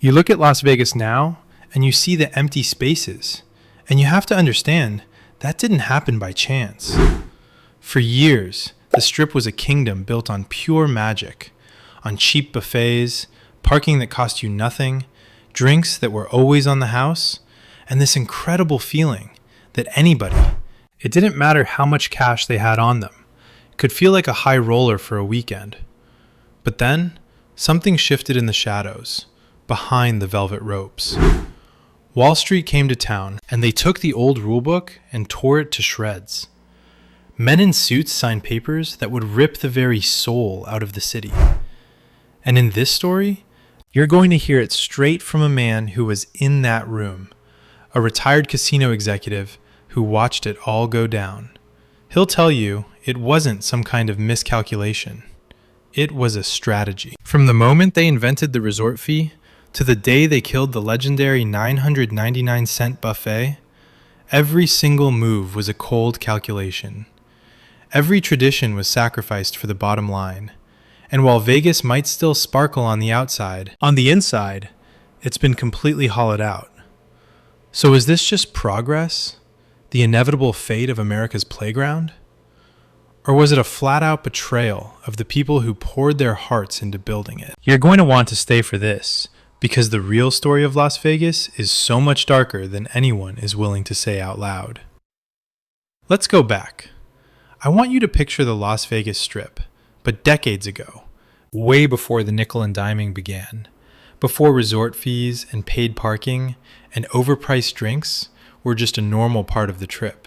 You look at Las Vegas now, and you see the empty spaces, and you have to understand that didn't happen by chance. For years, the Strip was a kingdom built on pure magic, on cheap buffets, parking that cost you nothing, drinks that were always on the house, and this incredible feeling that anybody, it didn't matter how much cash they had on them, could feel like a high roller for a weekend. But then, something shifted in the shadows, behind the velvet ropes. Wall Street came to town, and they took the old rulebook and tore it to shreds. Men in suits signed papers that would rip the very soul out of the city. And in this story, you're going to hear it straight from a man who was in that room, a retired casino executive who watched it all go down. He'll tell you it wasn't some kind of miscalculation. It was a strategy. From the moment they invented the resort fee to the day they killed the legendary 999-cent buffet, every single move was a cold calculation. Every tradition was sacrificed for the bottom line. And while Vegas might still sparkle on the outside, on the inside, it's been completely hollowed out. So is this just progress? The inevitable fate of America's playground? Or was it a flat-out betrayal of the people who poured their hearts into building it? You're going to want to stay for this, because the real story of Las Vegas is so much darker than anyone is willing to say out loud. Let's go back. I want you to picture the Las Vegas Strip, but decades ago, way before the nickel and diming began, before resort fees and paid parking and overpriced drinks were just a normal part of the trip.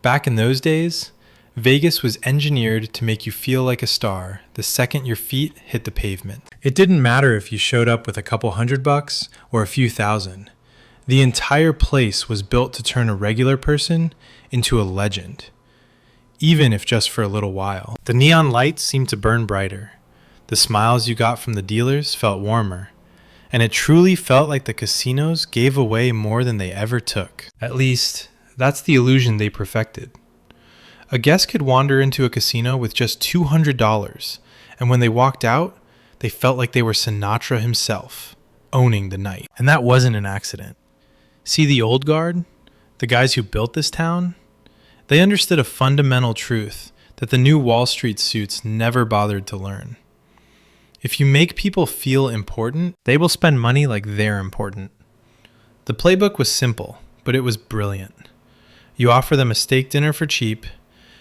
Back in those days, Vegas was engineered to make you feel like a star the second your feet hit the pavement. It didn't matter if you showed up with a couple $100 or a few thousand. The entire place was built to turn a regular person into a legend, even if just for a little while. The neon lights seemed to burn brighter. The smiles you got from the dealers felt warmer. And it truly felt like the casinos gave away more than they ever took. At least, that's the illusion they perfected. A guest could wander into a casino with just $200, and when they walked out, they felt like they were Sinatra himself, owning the night. And that wasn't an accident. See the old guard? The guys who built this town? They understood a fundamental truth that the new Wall Street suits never bothered to learn. If you make people feel important, they will spend money like they're important. The playbook was simple, but it was brilliant. You offer them a steak dinner for cheap.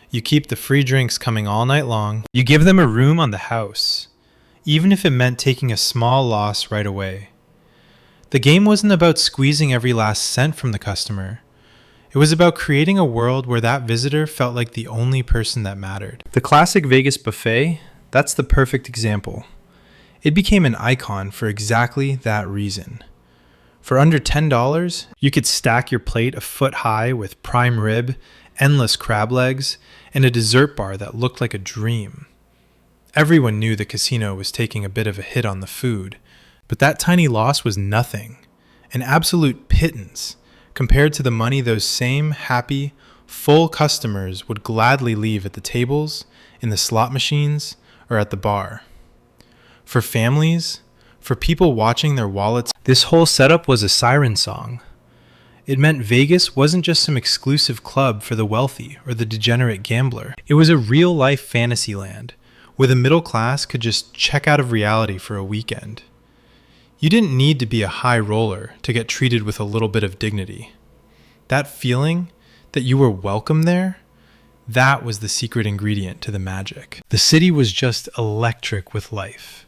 You keep the free drinks coming all night long. You give them a room on the house, even if it meant taking a small loss right away. The game wasn't about squeezing every last cent from the customer. It was about creating a world where that visitor felt like the only person that mattered. The classic Vegas buffet, that's the perfect example. It became an icon for exactly that reason. For under $10, you could stack your plate a foot high with prime rib, endless crab legs, and a dessert bar that looked like a dream. Everyone knew the casino was taking a bit of a hit on the food, but that tiny loss was nothing, an absolute pittance, compared to the money those same happy, full customers would gladly leave at the tables, in the slot machines, or at the bar. For families, for people watching their wallets, this whole setup was a siren song. It meant Vegas wasn't just some exclusive club for the wealthy or the degenerate gambler. It was a real-life fantasy land, where the middle class could just check out of reality for a weekend. You didn't need to be a high roller to get treated with a little bit of dignity. That feeling that you were welcome there, that was the secret ingredient to the magic. The city was just electric with life.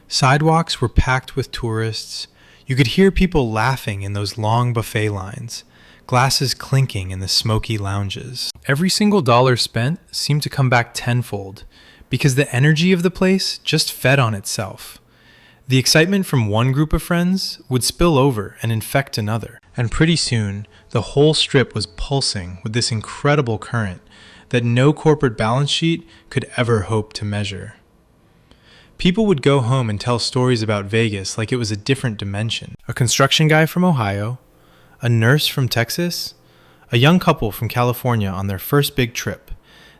Sidewalks were packed with tourists. You could hear people laughing in those long buffet lines, glasses clinking in the smoky lounges. Every single dollar spent seemed to come back tenfold, because the energy of the place just fed on itself. The excitement from one group of friends would spill over and infect another. And pretty soon, the whole strip was pulsing with this incredible current that no corporate balance sheet could ever hope to measure. People would go home and tell stories about Vegas like it was a different dimension. A construction guy from Ohio, a nurse from Texas, a young couple from California on their first big trip.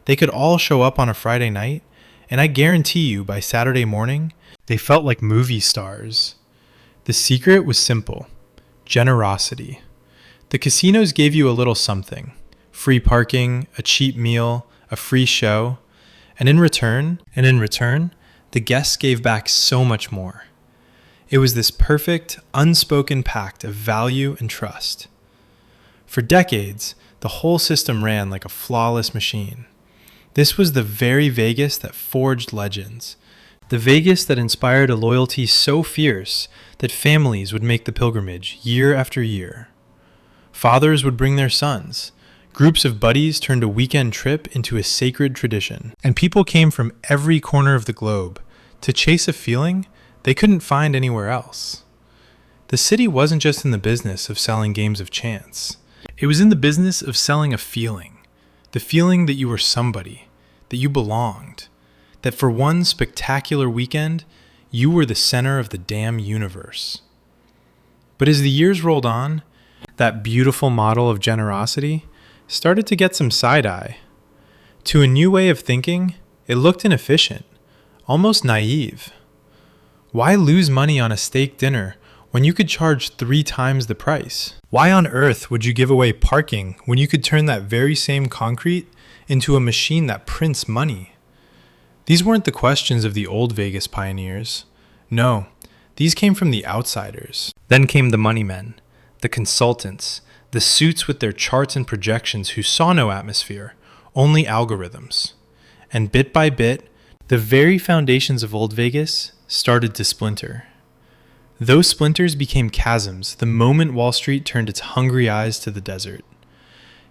They could all show up on a Friday night, and I guarantee you by Saturday morning, they felt like movie stars. The secret was simple: generosity. The casinos gave you a little something: free parking, a cheap meal, a free show, and in return, the guests gave back so much more. It was this perfect, unspoken pact of value and trust. For decades, the whole system ran like a flawless machine. This was the very Vegas that forged legends. The Vegas that inspired a loyalty so fierce that families would make the pilgrimage year after year. Fathers would bring their sons. Groups of buddies turned a weekend trip into a sacred tradition. And people came from every corner of the globe to chase a feeling they couldn't find anywhere else. The city wasn't just in the business of selling games of chance. It was in the business of selling a feeling. The feeling that you were somebody, that you belonged, that for one spectacular weekend, you were the center of the damn universe. But as the years rolled on, that beautiful model of generosity started to get some side-eye. To a new way of thinking, it looked inefficient, almost naive. Why lose money on a steak dinner when you could charge 3 times the price? Why on earth would you give away parking when you could turn that very same concrete into a machine that prints money? These weren't the questions of the old Vegas pioneers. No, these came from the outsiders. Then came the money men, the consultants, the suits with their charts and projections who saw no atmosphere, only algorithms. And bit by bit, the very foundations of old Vegas started to splinter. Those splinters became chasms the moment Wall Street turned its hungry eyes to the desert.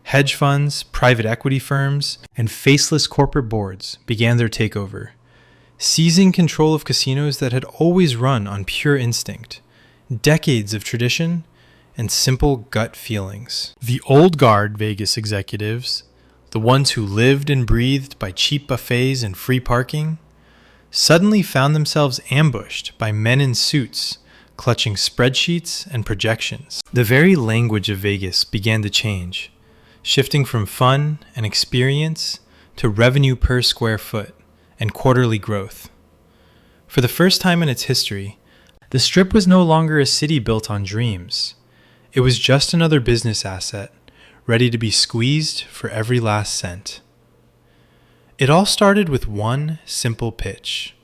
Hedge funds, private equity firms, and faceless corporate boards began their takeover, seizing control of casinos that had always run on pure instinct, decades of tradition, and simple gut feelings. The old guard Vegas executives, the ones who lived and breathed by cheap buffets and free parking, suddenly found themselves ambushed by men in suits, clutching spreadsheets and projections. The very language of Vegas began to change, shifting from fun and experience to revenue per square foot and quarterly growth. For the first time in its history, the Strip was no longer a city built on dreams. It was just another business asset, ready to be squeezed for every last cent. It all started with one simple pitch: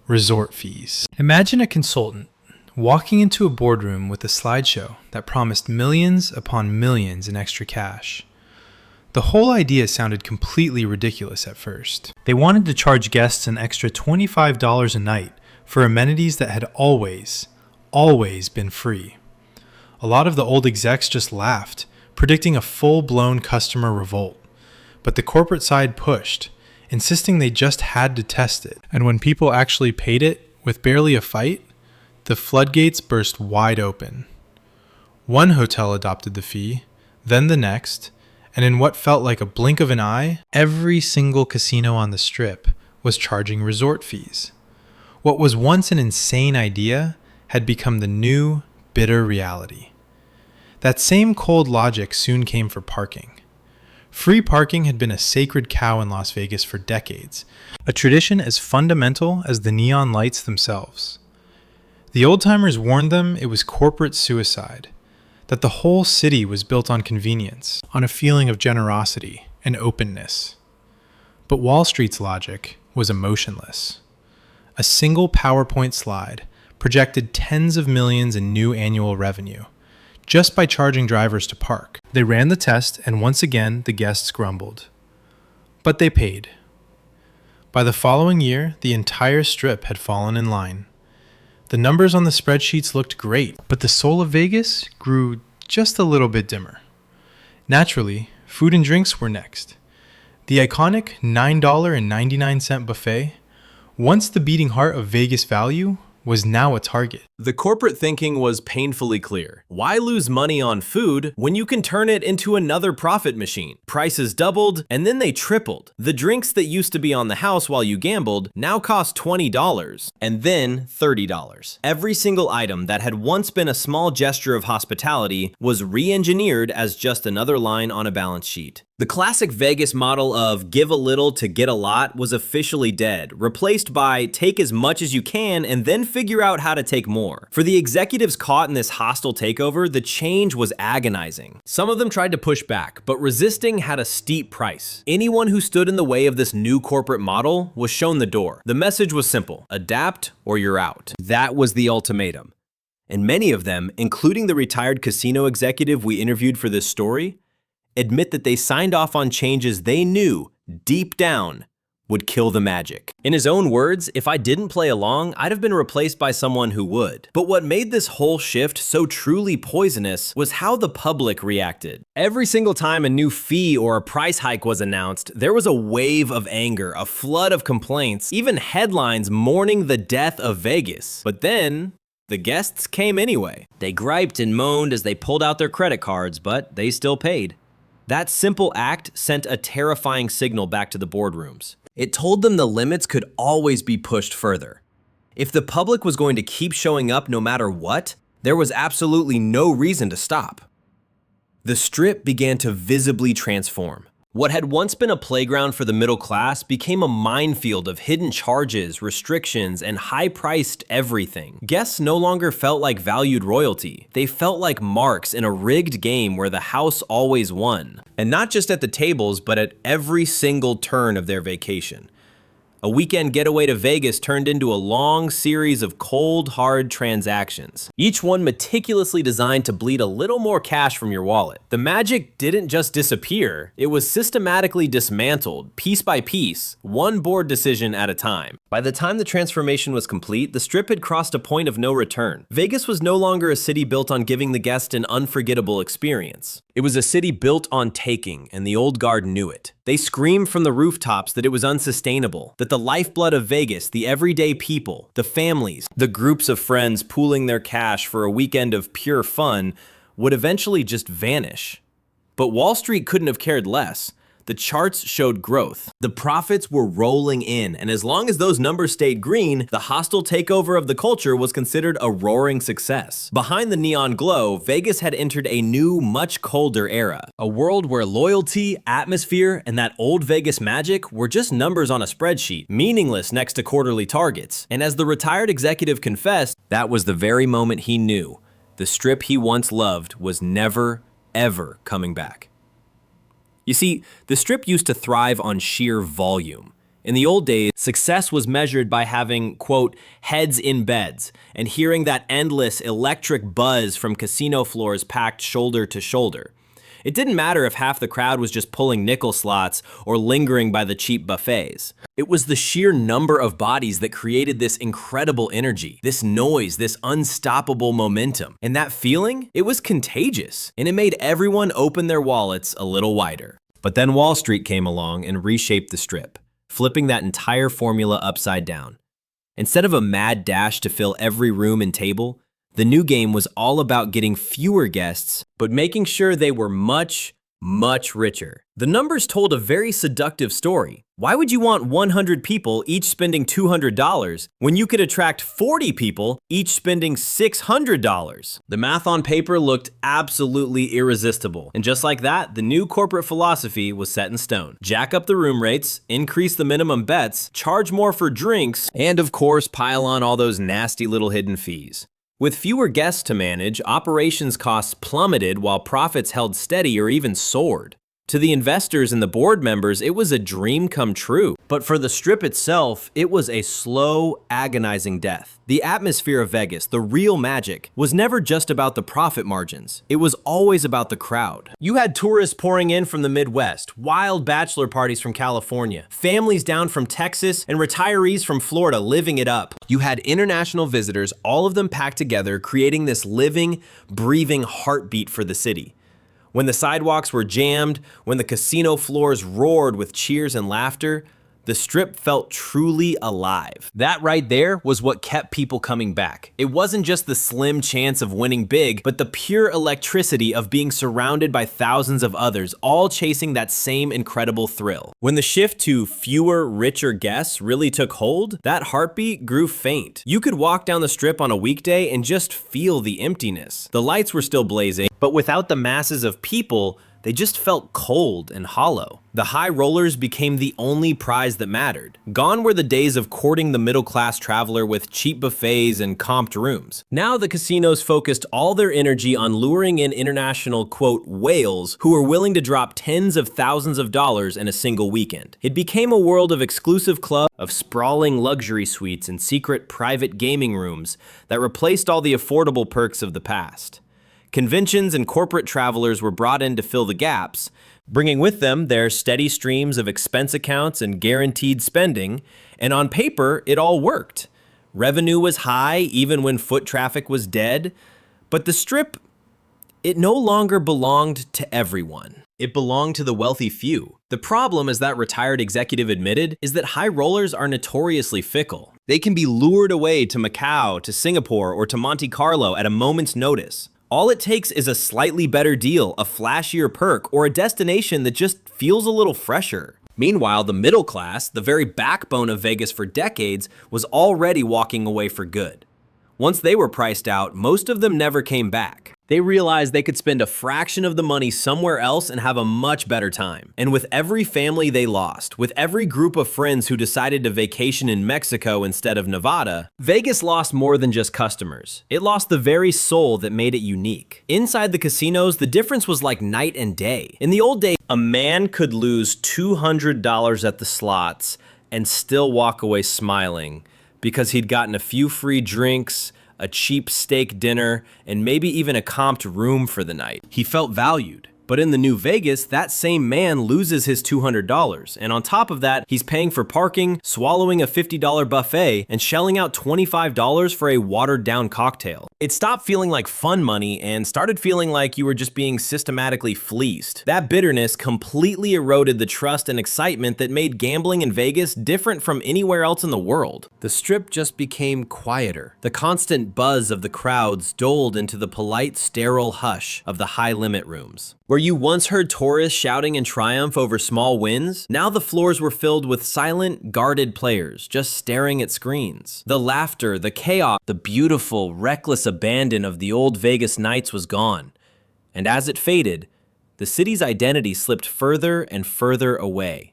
resort fees. Imagine a consultant walking into a boardroom with a slideshow that promised millions upon millions in extra cash. The whole idea sounded completely ridiculous at first. They wanted to charge guests an extra $25 a night for amenities that had always been free. A lot of the old execs just laughed, predicting a full-blown customer revolt. But the corporate side pushed, insisting they just had to test it. And when people actually paid it, with barely a fight, the floodgates burst wide open. One hotel adopted the fee, then the next, and in what felt like a blink of an eye, every single casino on the Strip was charging resort fees. What was once an insane idea had become the new, bitter reality. That same cold logic soon came for parking. Free parking had been a sacred cow in Las Vegas for decades, a tradition as fundamental as the neon lights themselves. The old-timers warned them it was corporate suicide, that the whole city was built on convenience, on a feeling of generosity and openness. But Wall Street's logic was emotionless. A single PowerPoint slide projected tens of millions in new annual revenue, just by charging drivers to park. They ran the test, and once again, the guests grumbled. But they paid. By the following year, the entire Strip had fallen in line. The numbers on the spreadsheets looked great, but the soul of Vegas grew just a little bit dimmer. Naturally, food and drinks were next. The iconic $9.99 buffet, once the beating heart of Vegas value, was now a target. The corporate thinking was painfully clear. Why lose money on food when you can turn it into another profit machine? Prices doubled, and then they tripled. The drinks that used to be on the house while you gambled now cost $20, and then $30. Every single item that had once been a small gesture of hospitality was re-engineered as just another line on a balance sheet. The classic Vegas model of give a little to get a lot was officially dead, replaced by take as much as you can and then figure out how to take more. For the executives caught in this hostile takeover, the change was agonizing. Some of them tried to push back, but resisting had a steep price. Anyone who stood in the way of this new corporate model was shown the door. The message was simple: adapt or you're out. That was the ultimatum. And many of them, including the retired casino executive we interviewed for this story, admit that they signed off on changes they knew, deep down, would kill the magic. In his own words, if I didn't play along, I'd have been replaced by someone who would. But what made this whole shift so truly poisonous was how the public reacted. Every single time a new fee or a price hike was announced, there was a wave of anger, a flood of complaints, even headlines mourning the death of Vegas. But then, the guests came anyway. They griped and moaned as they pulled out their credit cards, but they still paid. That simple act sent a terrifying signal back to the boardrooms. It told them the limits could always be pushed further. If the public was going to keep showing up no matter what, there was absolutely no reason to stop. The Strip began to visibly transform. What had once been a playground for the middle class became a minefield of hidden charges, restrictions, and high-priced everything. Guests no longer felt like valued royalty. They felt like marks in a rigged game where the house always won. And not just at the tables, but at every single turn of their vacation. A weekend getaway to Vegas turned into a long series of cold, hard transactions, each one meticulously designed to bleed a little more cash from your wallet. The magic didn't just disappear, it was systematically dismantled, piece by piece, one board decision at a time. By the time the transformation was complete, the Strip had crossed a point of no return. Vegas was no longer a city built on giving the guest an unforgettable experience. It was a city built on taking, and the old guard knew it. They screamed from the rooftops that it was unsustainable, that the lifeblood of Vegas, the everyday people, the families, the groups of friends pooling their cash for a weekend of pure fun, would eventually just vanish. But Wall Street couldn't have cared less. The charts showed growth. The profits were rolling in, and as long as those numbers stayed green, the hostile takeover of the culture was considered a roaring success. Behind the neon glow, Vegas had entered a new, much colder era. A world where loyalty, atmosphere, and that old Vegas magic were just numbers on a spreadsheet, meaningless next to quarterly targets. And as the retired executive confessed, that was the very moment he knew the Strip he once loved was never, ever coming back. You see, the Strip used to thrive on sheer volume. In the old days, success was measured by having, quote, heads in beds, and hearing that endless electric buzz from casino floors packed shoulder to shoulder. It didn't matter if half the crowd was just pulling nickel slots or lingering by the cheap buffets. It was the sheer number of bodies that created this incredible energy, this noise, this unstoppable momentum. And that feeling, it was contagious, and it made everyone open their wallets a little wider. But then Wall Street came along and reshaped the Strip, flipping that entire formula upside down. Instead of a mad dash to fill every room and table, the new game was all about getting fewer guests, but making sure they were much, much richer. The numbers told a very seductive story. Why would you want 100 people each spending $200 when you could attract 40 people each spending $600? The math on paper looked absolutely irresistible. And just like that, the new corporate philosophy was set in stone. Jack up the room rates, increase the minimum bets, charge more for drinks, and of course, pile on all those nasty little hidden fees. With fewer guests to manage, operations costs plummeted while profits held steady or even soared. To the investors and the board members, it was a dream come true. But for the Strip itself, it was a slow, agonizing death. The atmosphere of Vegas, the real magic, was never just about the profit margins. It was always about the crowd. You had tourists pouring in from the Midwest, wild bachelor parties from California, families down from Texas, and retirees from Florida living it up. You had international visitors, all of them packed together, creating this living, breathing heartbeat for the city. When the sidewalks were jammed, when the casino floors roared with cheers and laughter, the Strip felt truly alive. That right there was what kept people coming back. It wasn't just the slim chance of winning big, but the pure electricity of being surrounded by thousands of others, all chasing that same incredible thrill. When the shift to fewer, richer guests really took hold, that heartbeat grew faint. You could walk down the Strip on a weekday and just feel the emptiness. The lights were still blazing, but without the masses of people, They just felt cold and hollow. The high rollers became the only prize that mattered. Gone were the days of courting the middle-class traveler with cheap buffets and comped rooms. Now the casinos focused all their energy on luring in international, quote, whales who were willing to drop tens of thousands of dollars in a single weekend. It became a world of exclusive clubs, of sprawling luxury suites and secret private gaming rooms that replaced all the affordable perks of the past. Conventions and corporate travelers were brought in to fill the gaps, bringing with them their steady streams of expense accounts and guaranteed spending, and on paper, it all worked. Revenue was high even when foot traffic was dead, but the Strip, it no longer belonged to everyone. It belonged to the wealthy few. The problem, as that retired executive admitted, is that high rollers are notoriously fickle. They can be lured away to Macau, to Singapore, or to Monte Carlo at a moment's notice. All it takes is a slightly better deal, a flashier perk, or a destination that just feels a little fresher. Meanwhile, the middle class, the very backbone of Vegas for decades, was already walking away for good. Once they were priced out, most of them never came back. They realized they could spend a fraction of the money somewhere else and have a much better time. And with every family they lost, with every group of friends who decided to vacation in Mexico instead of Nevada, Vegas lost more than just customers. It lost the very soul that made it unique. Inside the casinos, the difference was like night and day. In the old days, a man could lose $200 at the slots and still walk away smiling because he'd gotten a few free drinks, a cheap steak dinner, and maybe even a comped room for the night. He felt valued. But in the new Vegas, that same man loses his $200. And on top of that, he's paying for parking, swallowing a $50 buffet, and shelling out $25 for a watered-down cocktail. It stopped feeling like fun money and started feeling like you were just being systematically fleeced. That bitterness completely eroded the trust and excitement that made gambling in Vegas different from anywhere else in the world. The Strip just became quieter. The constant buzz of the crowds dulled into the polite, sterile hush of the high-limit rooms. Where you once heard tourists shouting in triumph over small wins, now the floors were filled with silent, guarded players just staring at screens. The laughter, the chaos, the beautiful, reckless abandon of the old Vegas nights was gone. And as it faded, the city's identity slipped further and further away.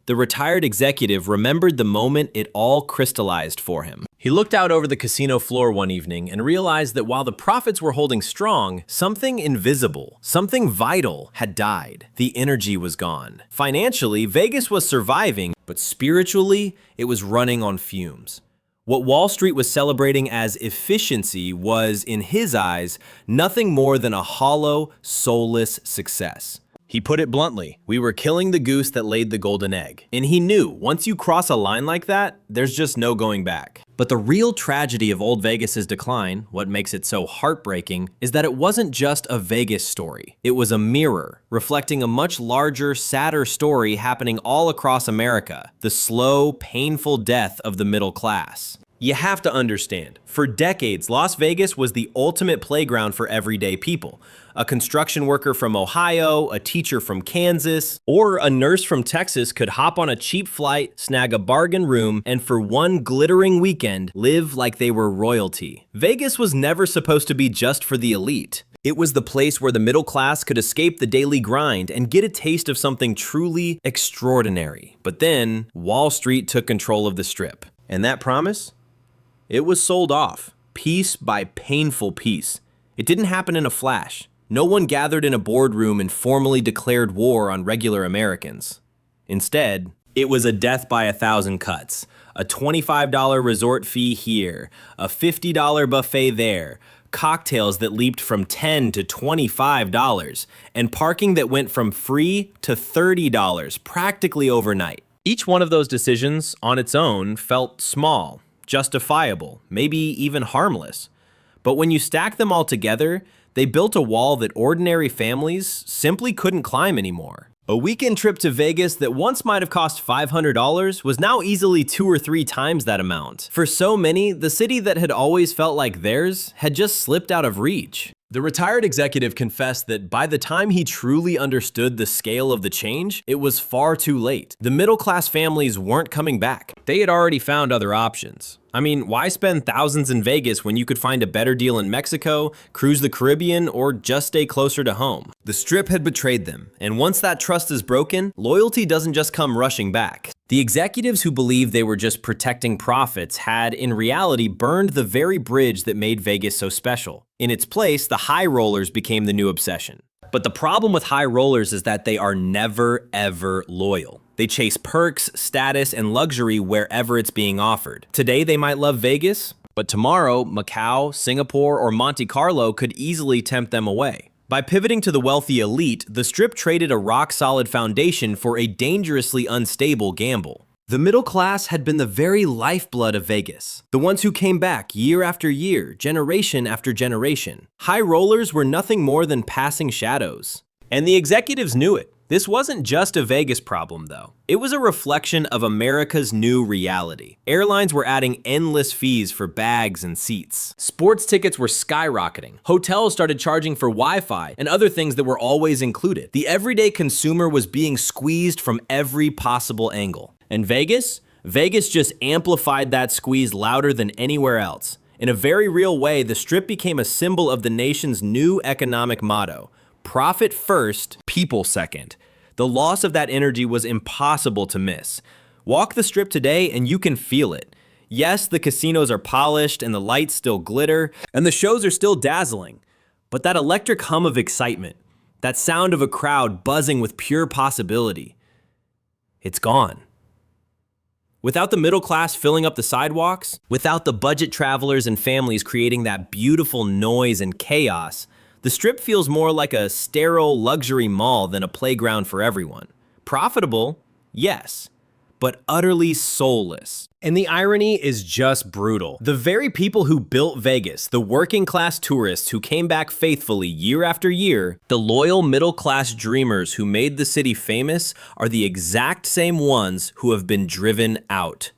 The retired executive remembered the moment it all crystallized for him. He looked out over the casino floor one evening and realized that while the profits were holding strong, something invisible, something vital had died. The energy was gone. Financially, Vegas was surviving, but spiritually, it was running on fumes. What Wall Street was celebrating as efficiency was, in his eyes, nothing more than a hollow, soulless success. He put it bluntly, we were killing the goose that laid the golden egg. And he knew, once you cross a line like that, there's just no going back. But the real tragedy of old Vegas's decline, what makes it so heartbreaking, is that it wasn't just a Vegas story. It was a mirror, reflecting a much larger, sadder story happening all across America. The slow, painful death of the middle class. You have to understand, for decades, Las Vegas was the ultimate playground for everyday people. A construction worker from Ohio, a teacher from Kansas, or a nurse from Texas could hop on a cheap flight, snag a bargain room, and for one glittering weekend, live like they were royalty. Vegas was never supposed to be just for the elite. It was the place where the middle class could escape the daily grind and get a taste of something truly extraordinary. But then, Wall Street took control of the Strip. And that promise? It was sold off, piece by painful piece. It didn't happen in a flash. No one gathered in a boardroom and formally declared war on regular Americans. Instead, it was a death by 1,000 cuts, a $25 resort fee here, a $50 buffet there, cocktails that leaped from $10 to $25, and parking that went from free to $30 practically overnight. Each one of those decisions, on its own, felt small, justifiable, maybe even harmless. But when you stack them all together, they built a wall that ordinary families simply couldn't climb anymore. A weekend trip to Vegas that once might have cost $500 was now easily 2 or 3 times that amount. For so many, the city that had always felt like theirs had just slipped out of reach. The retired executive confessed that by the time he truly understood the scale of the change, it was far too late. The middle-class families weren't coming back. They had already found other options. I mean, why spend thousands in Vegas when you could find a better deal in Mexico, cruise the Caribbean, or just stay closer to home? The Strip had betrayed them, and once that trust is broken, loyalty doesn't just come rushing back. The executives who believed they were just protecting profits had, in reality, burned the very bridge that made Vegas so special. In its place, the high rollers became the new obsession. But the problem with high rollers is that they are never, ever loyal. They chase perks, status, and luxury wherever it's being offered. Today, they might love Vegas, but tomorrow, Macau, Singapore, or Monte Carlo could easily tempt them away. By pivoting to the wealthy elite, the Strip traded a rock-solid foundation for a dangerously unstable gamble. The middle class had been the very lifeblood of Vegas, the ones who came back year after year, generation after generation. High rollers were nothing more than passing shadows. And the executives knew it. This wasn't just a Vegas problem, though. It was a reflection of America's new reality. Airlines were adding endless fees for bags and seats. Sports tickets were skyrocketing. Hotels started charging for Wi-Fi and other things that were always included. The everyday consumer was being squeezed from every possible angle. And Vegas just amplified that squeeze louder than anywhere else. In a very real way, the Strip became a symbol of the nation's new economic motto: profit first, people second. The loss of that energy was impossible to miss. Walk the Strip today and you can feel it. Yes, the casinos are polished and the lights still glitter and the shows are still dazzling. But that electric hum of excitement, that sound of a crowd buzzing with pure possibility, it's gone. Without the middle class filling up the sidewalks, without the budget travelers and families creating that beautiful noise and chaos, the Strip feels more like a sterile luxury mall than a playground for everyone. Profitable, yes, but utterly soulless. And the irony is just brutal. The very people who built Vegas, the working class tourists who came back faithfully year after year, the loyal middle class dreamers who made the city famous, are the exact same ones who have been driven out.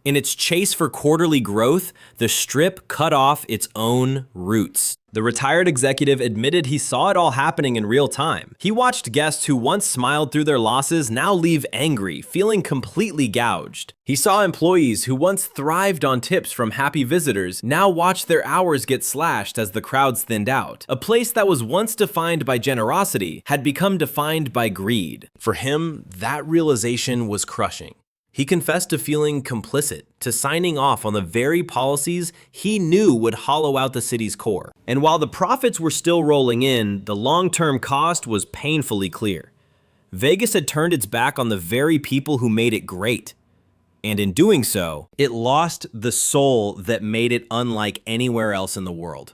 In its chase for quarterly growth, the Strip cut off its own roots. The retired executive admitted he saw it all happening in real time. He watched guests who once smiled through their losses now leave angry, feeling completely gouged. He saw employees who once thrived on tips from happy visitors now watch their hours get slashed as the crowds thinned out. A place that was once defined by generosity had become defined by greed. For him, that realization was crushing. He confessed to feeling complicit, to signing off on the very policies he knew would hollow out the city's core. And while the profits were still rolling in, the long-term cost was painfully clear. Vegas had turned its back on the very people who made it great. And in doing so, it lost the soul that made it unlike anywhere else in the world.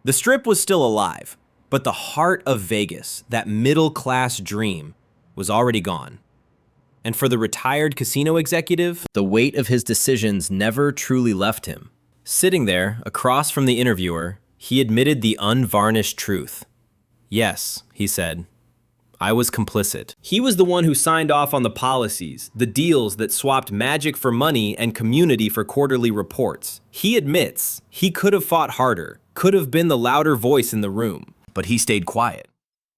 The Strip was still alive, but the heart of Vegas, that middle-class dream, was already gone. And for the retired casino executive, the weight of his decisions never truly left him. Sitting there, across from the interviewer, he admitted the unvarnished truth. Yes, he said, I was complicit. He was the one who signed off on the policies, the deals that swapped magic for money and community for quarterly reports. He admits he could have fought harder, could have been the louder voice in the room, but he stayed quiet.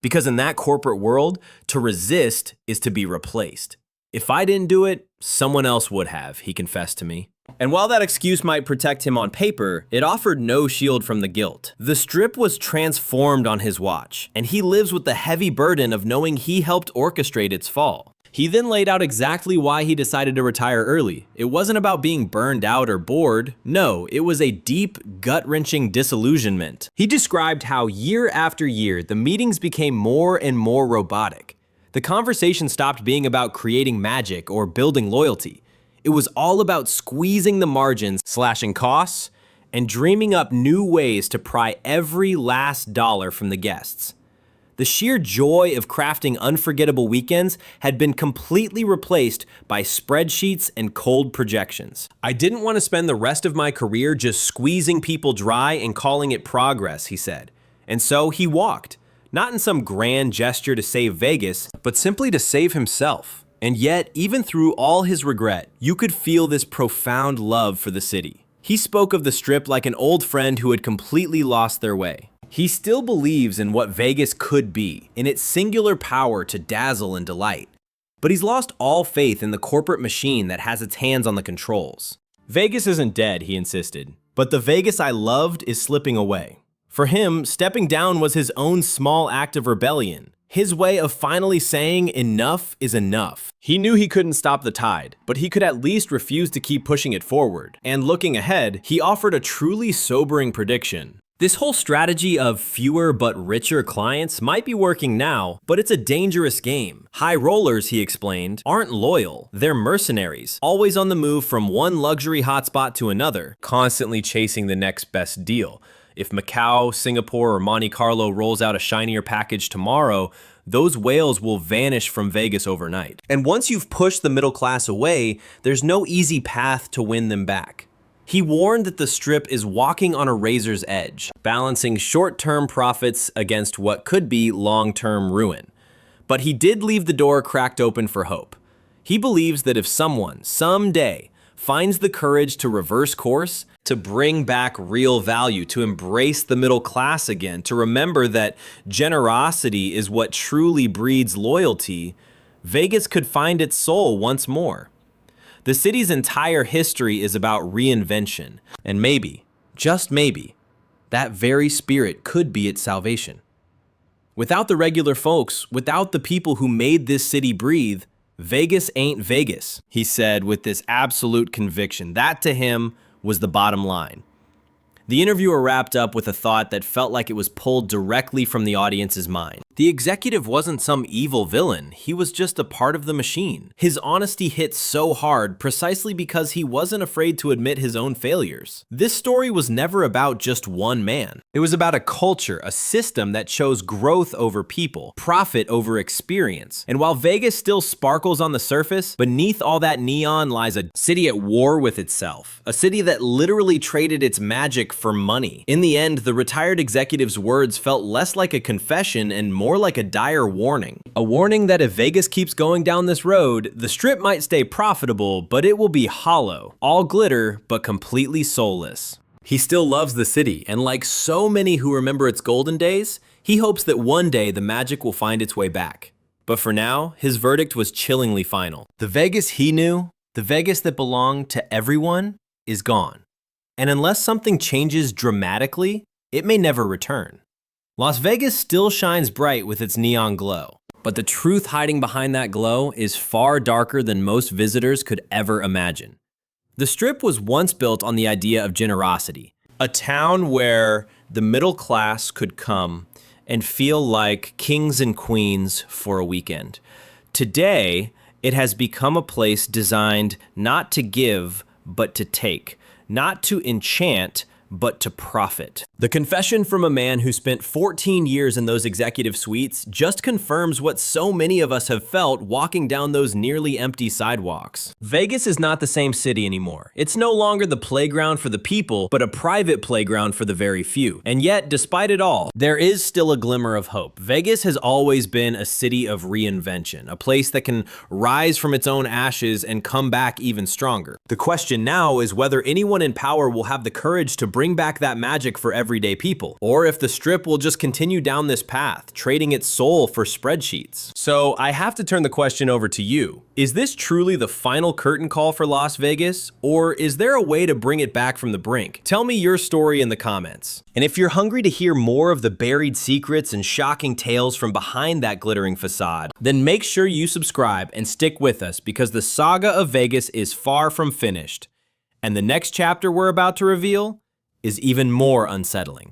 Because in that corporate world, to resist is to be replaced. If I didn't do it, someone else would have, he confessed to me. And while that excuse might protect him on paper, it offered no shield from the guilt. The Strip was transformed on his watch, and he lives with the heavy burden of knowing he helped orchestrate its fall. He then laid out exactly why he decided to retire early. It wasn't about being burned out or bored. No, it was a deep, gut-wrenching disillusionment. He described how year after year, the meetings became more and more robotic. The conversation stopped being about creating magic or building loyalty. It was all about squeezing the margins, slashing costs, and dreaming up new ways to pry every last dollar from the guests. The sheer joy of crafting unforgettable weekends had been completely replaced by spreadsheets and cold projections. I didn't want to spend the rest of my career just squeezing people dry and calling it progress, he said. And so he walked. Not in some grand gesture to save Vegas, but simply to save himself. And yet, even through all his regret, you could feel this profound love for the city. He spoke of the Strip like an old friend who had completely lost their way. He still believes in what Vegas could be, in its singular power to dazzle and delight. But he's lost all faith in the corporate machine that has its hands on the controls. Vegas isn't dead, he insisted, but the Vegas I loved is slipping away. For him, stepping down was his own small act of rebellion, his way of finally saying enough is enough. He knew he couldn't stop the tide, but he could at least refuse to keep pushing it forward. And looking ahead, he offered a truly sobering prediction. This whole strategy of fewer but richer clients might be working now, but it's a dangerous game. High rollers, he explained, aren't loyal. They're mercenaries, always on the move from one luxury hotspot to another, constantly chasing the next best deal. If Macau, Singapore, or Monte Carlo rolls out a shinier package tomorrow, those whales will vanish from Vegas overnight. And once you've pushed the middle class away, there's no easy path to win them back. He warned that the Strip is walking on a razor's edge, balancing short-term profits against what could be long-term ruin. But he did leave the door cracked open for hope. He believes that if someone, someday, finds the courage to reverse course, to bring back real value, to embrace the middle class again, to remember that generosity is what truly breeds loyalty, Vegas could find its soul once more. The city's entire history is about reinvention, and maybe, just maybe, that very spirit could be its salvation. Without the regular folks, without the people who made this city breathe, Vegas ain't Vegas, he said with this absolute conviction. That to him was the bottom line. The interviewer wrapped up with a thought that felt like it was pulled directly from the audience's mind. The executive wasn't some evil villain, he was just a part of the machine. His honesty hit so hard precisely because he wasn't afraid to admit his own failures. This story was never about just one man. It was about a culture, a system that chose growth over people, profit over experience. And while Vegas still sparkles on the surface, beneath all that neon lies a city at war with itself. A city that literally traded its magic for money. In the end, the retired executive's words felt less like a confession and more like a dire warning. A warning that if Vegas keeps going down this road, the Strip might stay profitable, but it will be hollow. All glitter, but completely soulless. He still loves the city, and like so many who remember its golden days, he hopes that one day the magic will find its way back. But for now, his verdict was chillingly final. The Vegas he knew, the Vegas that belonged to everyone, is gone. And unless something changes dramatically, it may never return. Las Vegas still shines bright with its neon glow, but the truth hiding behind that glow is far darker than most visitors could ever imagine. The Strip was once built on the idea of generosity, a town where the middle class could come and feel like kings and queens for a weekend. Today, it has become a place designed not to give, but to take, not to enchant, but to profit. The confession from a man who spent 14 years in those executive suites just confirms what so many of us have felt walking down those nearly empty sidewalks. Vegas is not the same city anymore. It's no longer the playground for the people, but a private playground for the very few. And yet, despite it all, there is still a glimmer of hope. Vegas has always been a city of reinvention, a place that can rise from its own ashes and come back even stronger. The question now is whether anyone in power will have the courage to bring back that magic for everyday people, or if the Strip will just continue down this path, trading its soul for spreadsheets. So I have to turn the question over to you. Is this truly the final curtain call for Las Vegas, or is there a way to bring it back from the brink? Tell me your story in the comments. And if you're hungry to hear more of the buried secrets and shocking tales from behind that glittering facade, then make sure you subscribe and stick with us, because the saga of Vegas is far from finished. And the next chapter we're about to reveal is even more unsettling.